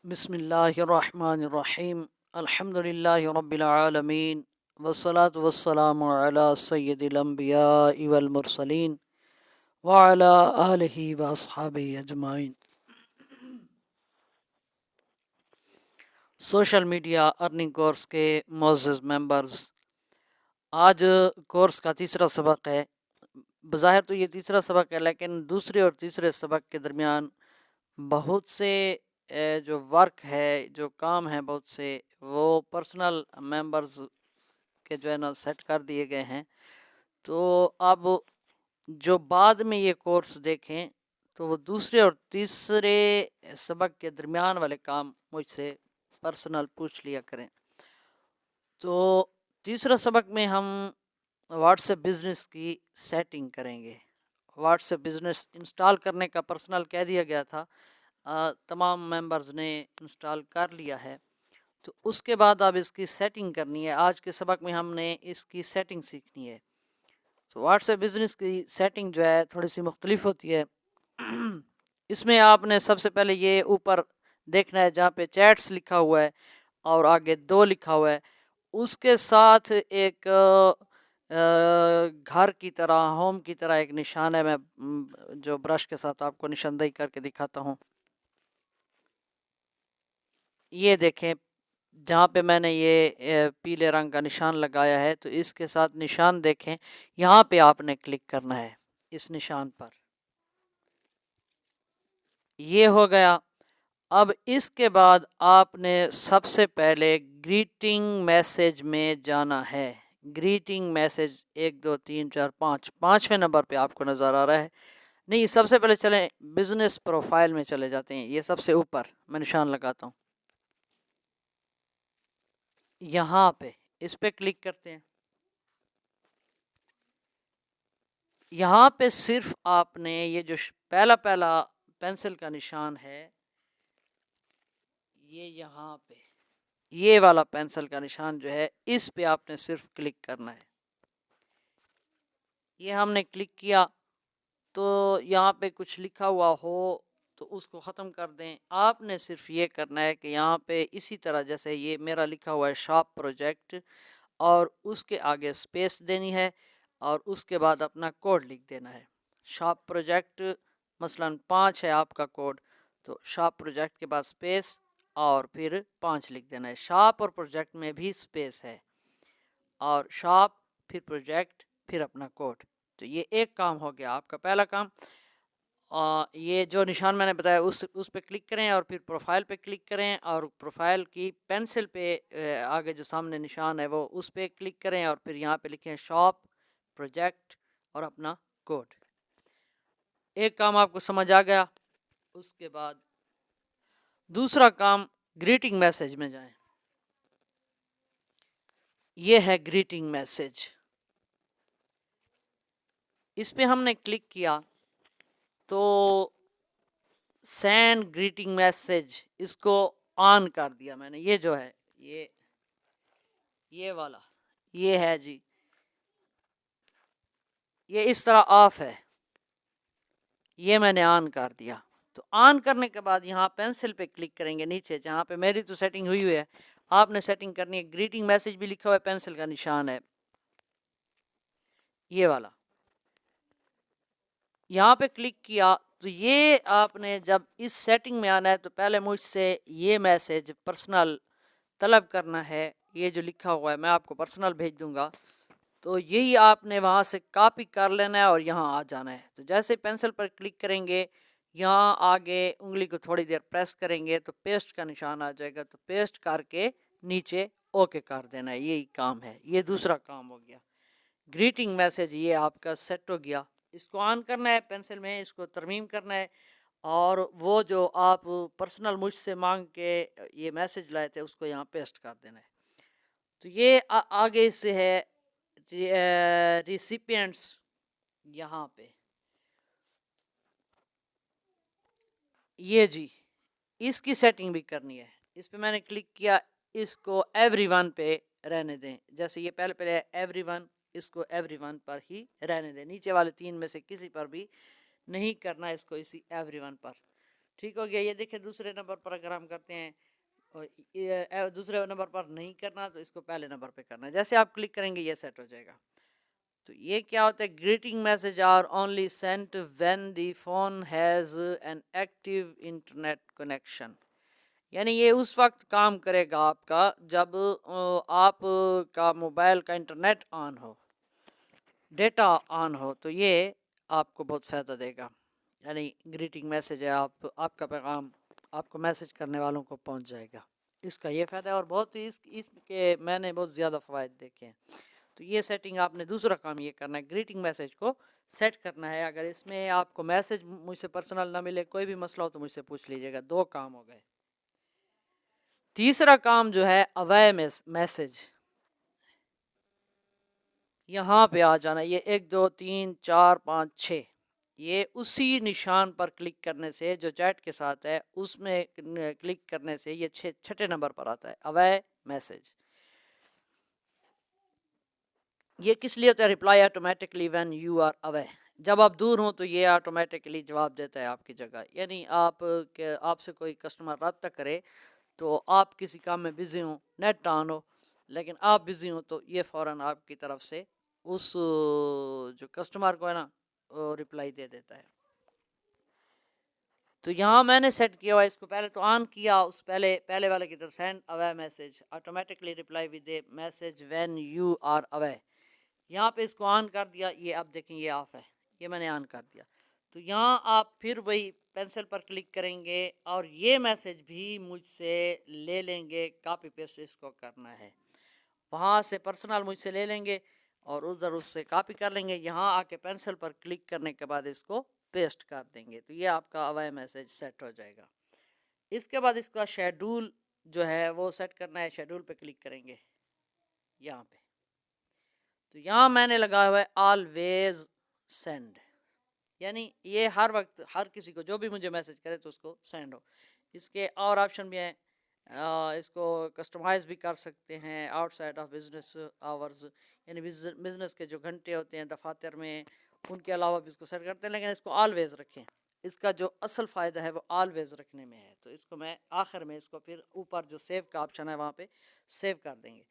بسم اللہ الرحمن الرحیم الحمد للہ رب العالمین والصلاة والسلام علی سید الانبیاء والمرسلین وعلی آلہ واصحابہ اجمعین۔ سوشل میڈیا ارننگ کورس کے معزز ممبرز، آج کورس کا تیسرا سبق ہے۔ بظاہر تو یہ تیسرا سبق ہے، لیکن دوسرے اور تیسرے سبق کے درمیان بہت سے جو ورک ہے، جو کام ہیں، بہت سے وہ پرسنل ممبرز کے جو ہے نا سیٹ کر دیے گئے ہیں۔ تو اب جو بعد میں یہ کورس دیکھیں تو وہ دوسرے اور تیسرے سبق کے درمیان والے کام مجھ سے پرسنل پوچھ لیا کریں۔ تو تیسرا سبق میں ہم واٹس ایپ بزنس کی سیٹنگ کریں گے۔ واٹس ایپ بزنس انسٹال کرنے کا پرسنل کہہ دیا گیا تھا، تمام ممبرز نے انسٹال کر لیا ہے۔ تو اس کے بعد اب اس کی سیٹنگ کرنی ہے۔ آج کے سبق میں ہم نے اس کی سیٹنگ سیکھنی ہے۔ تو واٹس ایپ بزنس کی سیٹنگ جو ہے تھوڑی سی مختلف ہوتی ہے۔ اس میں آپ نے سب سے پہلے یہ اوپر دیکھنا ہے جہاں پہ چیٹس لکھا ہوا ہے اور آگے 2 لکھا ہوا ہے، اس کے ساتھ ایک گھر کی طرح، ہوم کی طرح ایک نشان ہے۔ میں جو برش کے ساتھ آپ کو نشاندہی کر کے دکھاتا ہوں، یہ دیکھیں جہاں پہ میں نے یہ پیلے رنگ کا نشان لگایا ہے، تو اس کے ساتھ نشان دیکھیں، یہاں پہ آپ نے کلک کرنا ہے، اس نشان پر۔ یہ ہو گیا۔ اب اس کے بعد آپ نے سب سے پہلے گریٹنگ میسج میں جانا ہے۔ گریٹنگ میسج 1 2 3 4 5 5ویں نمبر پہ آپ کو نظر آ رہا ہے۔ نہیں، سب سے پہلے چلیں بزنس پروفائل میں چلے جاتے ہیں، یہ سب سے اوپر میں نشان لگاتا ہوں، یہاں پہ اس پہ کلک کرتے ہیں۔ یہاں پہ صرف آپ نے یہ جو پہلا پینسل کا نشان ہے، یہ یہاں پہ یہ والا پینسل کا نشان جو ہے، اس پہ آپ نے صرف کلک کرنا ہے۔ یہ ہم نے کلک کیا تو یہاں پہ کچھ لکھا ہوا ہو تو اس کو ختم کر دیں۔ آپ نے صرف یہ کرنا ہے کہ یہاں پہ اسی طرح جیسے یہ میرا لکھا ہوا ہے شاپ پروجیکٹ، اور اس کے آگے سپیس دینی ہے اور اس کے بعد اپنا کوڈ لکھ دینا ہے۔ شاپ پروجیکٹ مثلا 5 ہے آپ کا کوڈ، تو شاپ پروجیکٹ کے بعد سپیس اور پھر 5 لکھ دینا ہے۔ شاپ اور پروجیکٹ میں بھی سپیس ہے، اور شاپ پھر پروجیکٹ پھر اپنا کوڈ۔ تو یہ ایک کام ہو گیا آپ کا پہلا کام۔ یہ جو نشان میں نے بتایا اس پہ کلک کریں اور پھر پروفائل پہ کلک کریں، اور پروفائل کی پینسل پہ آگے جو سامنے نشان ہے وہ اس پہ کلک کریں، اور پھر یہاں پہ لکھیں شاپ پروجیکٹ اور اپنا کوڈ۔ ایک کام آپ کو سمجھ آ گیا۔ اس کے بعد دوسرا کام گریٹنگ میسج میں جائیں۔ یہ ہے گریٹنگ میسج، اس پہ ہم نے کلک کیا تو سینڈ گریٹنگ میسج، اس کو آن کر دیا میں نے۔ یہ جو ہے یہ والا یہ ہے جی، یہ اس طرح آف ہے، یہ میں نے آن کر دیا۔ تو آن کرنے کے بعد یہاں پینسل پہ کلک کریں گے نیچے، جہاں پہ میری تو سیٹنگ ہوئی ہے، آپ نے سیٹنگ کرنی ہے۔ گریٹنگ میسج بھی لکھا ہوا ہے، پینسل کا نشان ہے یہ والا، یہاں پہ کلک کیا تو یہ آپ نے جب اس سیٹنگ میں آنا ہے تو پہلے مجھ سے یہ میسج پرسنل طلب کرنا ہے۔ یہ جو لکھا ہوا ہے میں آپ کو پرسنل بھیج دوں گا، تو یہی آپ نے وہاں سے کاپی کر لینا ہے اور یہاں آ جانا ہے۔ تو جیسے پینسل پر کلک کریں گے، یہاں آگے انگلی کو تھوڑی دیر پریس کریں گے تو پیسٹ کا نشان آ جائے گا، تو پیسٹ کر کے نیچے اوکے کر دینا ہے۔ یہی کام ہے، یہ دوسرا کام ہو گیا۔ گریٹنگ میسج یہ آپ کا سیٹ ہو گیا۔ اس کو آن کرنا ہے پینسل میں، اس کو ترمیم کرنا ہے، اور وہ جو آپ پرسنل مجھ سے مانگ کے یہ میسج لائے تھے اس کو یہاں پیسٹ کر دینا ہے۔ تو یہ آگے سے ہے ریسیپینٹس، یہاں پہ یہ جی اس کی سیٹنگ بھی کرنی ہے۔ اس پہ میں نے کلک کیا، اس کو ایوری ون پہ رہنے دیں، جیسے یہ پہلے ایوری ون، اس کو ایوری ون پر ہی رہنے دیں، نیچے والے 3 میں سے کسی پر بھی نہیں کرنا، اس کو اسی ایوری ون پر۔ ٹھیک ہو گیا. یہ دیکھیں دوسرے نمبر پر اگر ہم کرتے ہیں اور دوسرے نمبر پر نہیں کرنا تو اس کو پہلے نمبر پہ کرنا ہے. جیسے آپ کلک کریں گے یہ سیٹ ہو جائے گا. تو یہ کیا ہوتا ہے؟ Greeting message are only sent when the phone has an active internet connection. یعنی یہ اس وقت کام کرے گا آپ کا جب آپ کا موبائل کا internet on who, data on ہو، تو یہ آپ کو بہت فائدہ دے گا. یعنی گریٹنگ میسج ہے، آپ کا پیغام آپ کو میسج کرنے والوں کو پہنچ جائے گا. اس کا یہ فائدہ ہے، اور بہت ہی اس کے میں نے بہت زیادہ فوائد دیکھے ہیں. تو یہ سیٹنگ آپ نے دوسرا کام یہ کرنا ہے، گریٹنگ میسج کو سیٹ کرنا ہے. اگر اس میں آپ کو میسج مجھ سے پرسنل نہ ملے، کوئی بھی مسئلہ ہو تو مجھ سے پوچھ لیجیے گا. 2 کام ہو گئے. تیسرا کام جو ہے اوے میسج، یہاں پہ آ جانا. یہ 1 2 3 4 5 6، یہ اسی نشان پر کلک کرنے سے جو چیٹ کے ساتھ ہے اس میں کلک کرنے سے یہ 6 نمبر پر آتا ہے اوے میسج. یہ کس لیے ہوتا ہے؟ Reply automatically when you are away. جب آپ دور ہوں تو یہ آٹومیٹکلی جواب دیتا ہے آپ کی جگہ. یعنی آپ سے کوئی کسٹمر رابطہ کرے تو آپ کسی کام میں بزی ہوں، نیٹ آن ہو، لیکن آپ بزی ہوں تو یہ فوراً آپ کی طرف سے اس جو کسٹمر کو ہے نا رپلائی دے دیتا ہے. تو یہاں میں نے سیٹ کیا ہوا اس کو پہلے تو آن کیا، اس پہلے والے کی طرف send away message automatically reply with a message when you are away. یہاں پہ اس کو آن کر دیا. یہ اب دیکھیں یہ آف ہے، یہ میں نے آن کر دیا. تو یہاں آپ پھر وہی پینسل پر کلک کریں گے اور یہ میسج بھی مجھ سے لے لیں گے. کاپی پیسٹ اس کو کرنا ہے، وہاں سے پرسنل مجھ سے لے لیں گے اور ادھر اس سے کاپی کر لیں گے. یہاں آ کے پینسل پر کلک کرنے کے بعد اس کو پیسٹ کر دیں گے. تو یہ آپ کا اوے میسج سیٹ ہو جائے گا. اس کے بعد اس کا شیڈول جو ہے وہ سیٹ کرنا ہے. شیڈول پہ کلک کریں گے یہاں پہ. تو یہاں میں نے لگا ہوا ہے آلویز سینڈ، یعنی یہ ہر وقت ہر کسی کو جو بھی مجھے میسج کرے تو اس کو سینڈ ہو. اس کے اور آپشن بھی ہیں، اس کو کسٹمائز بھی کر سکتے ہیں out side of business hours, یعنی بزنس کے جو گھنٹے ہوتے ہیں دفاتر میں ان کے علاوہ بھی اس کو سیٹ کرتے ہیں. لیکن اس کو آلویز رکھیں، اس کا جو اصل فائدہ ہے وہ آلویز رکھنے میں ہے. تو اس کو میں آخر میں اس کو پھر اوپر جو سیو کا آپشن ہے وہاں پہ سیو کر دیں گے.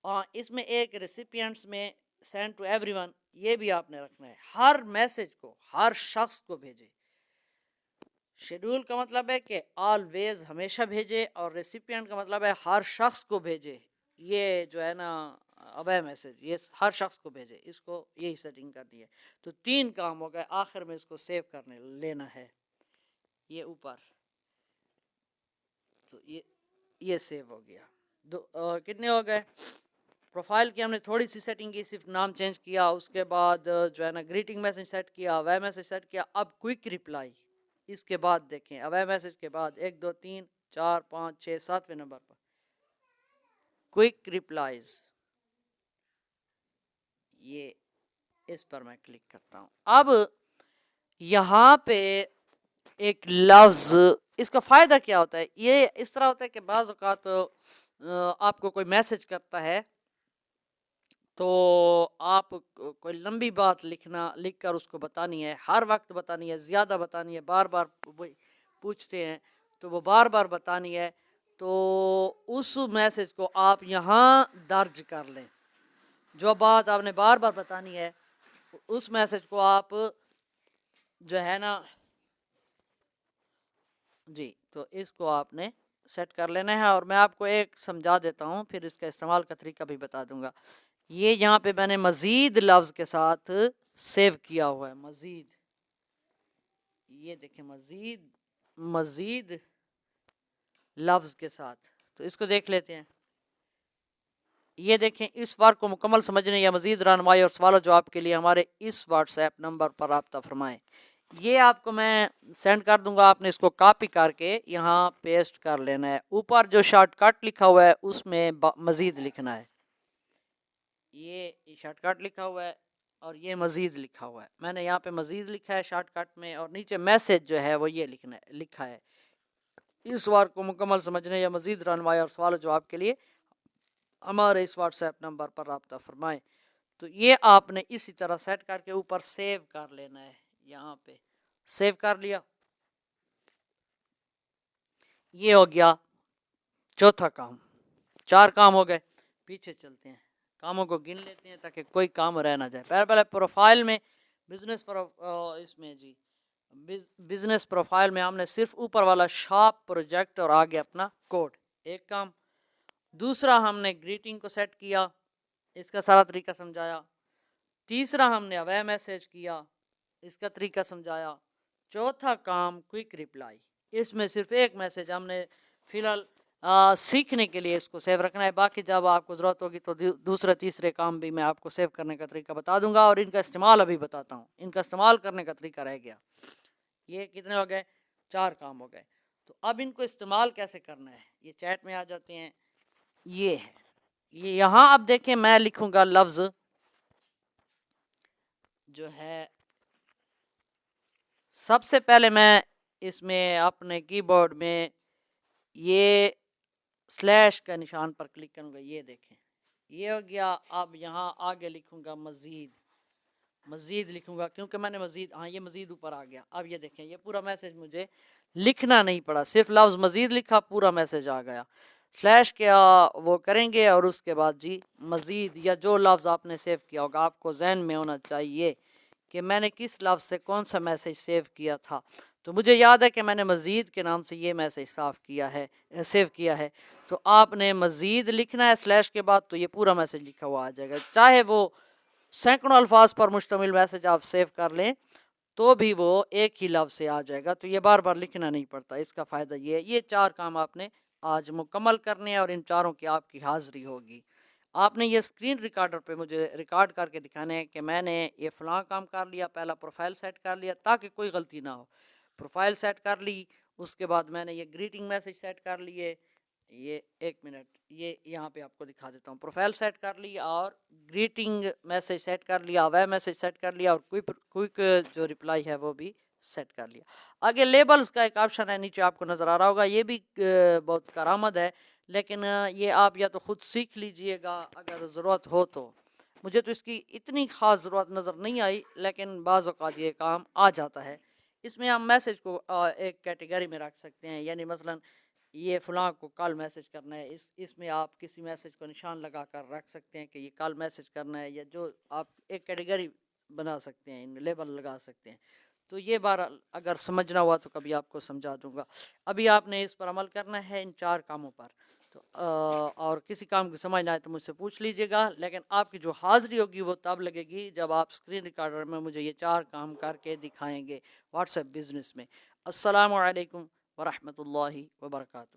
اور اس میں ایک ریسیپینٹس میں سینڈ ٹو ایوری ون، یہ بھی آپ نے رکھنا ہے. ہر میسج کو ہر شخص کو بھیجے. شیڈول کا مطلب ہے کہ آلویز ہمیشہ بھیجے، اور ریسیپینٹ کا مطلب ہے ہر شخص کو بھیجے. یہ جو ہے نا اوے میسج یہ ہر شخص کو بھیجے. اس کو یہی سیٹنگ کرنی ہے. تو 3 کام ہو گئے. آخر میں اس کو سیو کرنے لینا ہے یہ اوپر. تو یہ سیو ہو گیا. کتنے ہو گئے؟ پروفائل کی ہم نے تھوڑی سی سیٹنگ کی، صرف نام چینج کیا. اس کے بعد جو ہے نا گریٹنگ میسج سیٹ کیا، اوے میسج سیٹ کیا. اب کوئک رپلائی اس کے بعد دیکھیں، اوے میسج کے بعد 1 2 3 4 5 6 7ویں نمبر پر کوئک رپلائز. یہ اس پر میں کلک کرتا ہوں. اب یہاں پہ ایک لفظ، اس کا فائدہ کیا ہوتا ہے؟ یہ اس طرح ہوتا ہے کہ بعض اوقات آپ کو کوئی میسج کرتا ہے تو آپ کوئی لمبی بات لکھ کر اس کو بتانی ہے، ہر وقت بتانی ہے، زیادہ بتانی ہے، بار بار پوچھتے ہیں تو وہ بار بار بتانی ہے. تو اس میسج کو آپ یہاں درج کر لیں. جو بات آپ نے بار بار بتانی ہے اس میسج کو آپ جو ہے نا جی، تو اس کو آپ نے سیٹ کر لینا ہے. اور میں آپ کو ایک سمجھا دیتا ہوں، پھر اس کا استعمال کا طریقہ بھی بتا دوں گا. یہ یہاں پہ میں نے مزید لفظ کے ساتھ سیو کیا ہوا ہے. مزید، یہ دیکھیں مزید لفظ کے ساتھ. تو اس کو دیکھ لیتے ہیں. یہ دیکھیں، اس ورک کو مکمل سمجھنے یا مزید رہنمائی اور سوال و جواب کے لیے ہمارے اس واٹس ایپ نمبر پر رابطہ فرمائیں. یہ آپ کو میں سینڈ کر دوں گا. آپ نے اس کو کاپی کر کے یہاں پیسٹ کر لینا ہے. اوپر جو شارٹ کٹ لکھا ہوا ہے اس میں مزید لکھنا ہے. یہ شارٹ کٹ لکھا ہوا ہے اور یہ مزید لکھا ہوا ہے. میں نے یہاں پہ مزید لکھا ہے شارٹ کٹ میں، اور نیچے میسج جو ہے وہ یہ لکھا ہے. اس ورک کو مکمل سمجھنے یا مزید رہنمائی اور سوال و جواب کے لیے ہمارے اس واٹس ایپ نمبر پر رابطہ فرمائیں. تو یہ آپ نے اسی طرح سیٹ کر کے اوپر سیو کر لینا ہے. یہاں پہ سیو کر لیا. یہ ہو گیا چوتھا کام. 4 کام ہو گئے. پیچھے چلتے ہیں, کاموں کو گن لیتے ہیں تاکہ کوئی کام رہ نہ جائے. پہلے پروفائل میں بزنس اس میں جی بزنس پروفائل میں ہم نے صرف اوپر والا شاپ پروجیکٹ اور آگے اپنا کوڈ ایک کام. دوسرا ہم نے گریٹنگ کو سیٹ کیا, اس کا سارا طریقہ سمجھایا. تیسرا ہم نے اوے میسج کیا, اس کا طریقہ سمجھایا. چوتھا کام کوئک رپلائی, اس میں صرف ایک میسج ہم نے فی الحال سیکھنے کے لیے اس کو سیو رکھنا ہے. باقی جب آپ کو ضرورت ہوگی تو دوسرے تیسرے کام بھی میں آپ کو سیو کرنے کا طریقہ بتا دوں گا, اور ان کا استعمال ابھی بتاتا ہوں. ان کا استعمال کرنے کا طریقہ رہ گیا. یہ کتنے ہو گئے؟ 4 کام ہو گئے. تو اب ان کو استعمال کیسے کرنا ہے, یہ چیٹ میں آ جاتے ہیں. یہ ہے, یہ یہاں اب دیکھیں میں لکھوں گا لفظ جو ہے, سب سے پہلے میں اس میں اپنے کی بورڈ میں یہ سلیش کا نشان پر کلک کروں گا. یہ دیکھیں یہ ہو گیا. اب یہاں آگے لکھوں گا مزید لکھوں گا, کیونکہ میں نے مزید, ہاں یہ مزید اوپر آ گیا. اب یہ دیکھیں یہ پورا میسج مجھے لکھنا نہیں پڑا, صرف لفظ مزید لکھا, پورا میسج آ گیا. سلیش کیا وہ کریں گے, اور اس کے بعد جی مزید یا جو لفظ آپ نے سیو کیا ہوگا, آپ کو ذہن میں ہونا چاہیے کہ میں نے کس لفظ سے کون سا میسج سیو کیا تھا. تو مجھے یاد ہے کہ میں نے مزید کے نام سے یہ میسج سیو کیا ہے. تو آپ نے مزید لکھنا ہے سلیش کے بعد, تو یہ پورا میسج لکھا ہوا آ جائے گا. چاہے وہ سینکڑوں الفاظ پر مشتمل میسج آپ سیو کر لیں تو بھی وہ ایک ہی لفظ سے آ جائے گا. تو یہ بار بار لکھنا نہیں پڑتا. اس کا فائدہ یہ 4 کام آپ نے آج مکمل کرنے ہیں, اور ان چاروں کی آپ کی حاضری ہوگی. آپ نے یہ اسکرین ریکارڈر پہ مجھے ریکارڈ کر کے دکھانا ہے کہ میں نے یہ فلاں کام کر لیا. پہلا پروفائل سیٹ کر لیا تاکہ کوئی غلطی نہ ہو. پروفائل سیٹ کر لی, اس کے بعد میں نے یہ گریٹنگ میسج سیٹ کر لیے. یہ ایک منٹ, یہ یہاں پہ آپ کو دکھا دیتا ہوں. پروفائل سیٹ کر لی, اور گریٹنگ میسج سیٹ کر لیا, اوے میسج سیٹ کر لیا, اور کوئک جو رپلائی ہے وہ بھی سیٹ کر لیا. آگے لیبلز کا ایک آپشن ہے, نیچے آپ کو نظر آ رہا ہوگا. یہ بھی بہت کارآمد ہے, لیکن یہ آپ یا تو خود سیکھ لیجئے گا اگر ضرورت ہو تو. مجھے تو اس کی اتنی خاص ضرورت نظر نہیں آئی, لیکن بعض اوقات یہ کام آ جاتا ہے. اس میں ہم میسج کو ایک کیٹیگری میں رکھ سکتے ہیں, یعنی مثلا یہ فلاں کو کل میسج کرنا ہے. اس میں آپ کسی میسج کو نشان لگا کر رکھ سکتے ہیں کہ یہ کل میسج کرنا ہے, یا جو آپ ایک کیٹیگری بنا سکتے ہیں, لیبل لگا سکتے ہیں. تو یہ بار اگر سمجھنا ہوا تو کبھی آپ کو سمجھا دوں گا. ابھی آپ نے اس پر عمل کرنا ہے, ان 4 کاموں پر. تو اور کسی کام کی سمجھ نہ آئے تو مجھ سے پوچھ لیجیے گا, لیکن آپ کی جو حاضری ہوگی وہ تب لگے گی جب آپ اسکرین ریکارڈر میں مجھے یہ 4 کام کر کے دکھائیں گے واٹس ایپ بزنس میں. السلام علیکم ورحمۃ اللہ وبرکاتہ.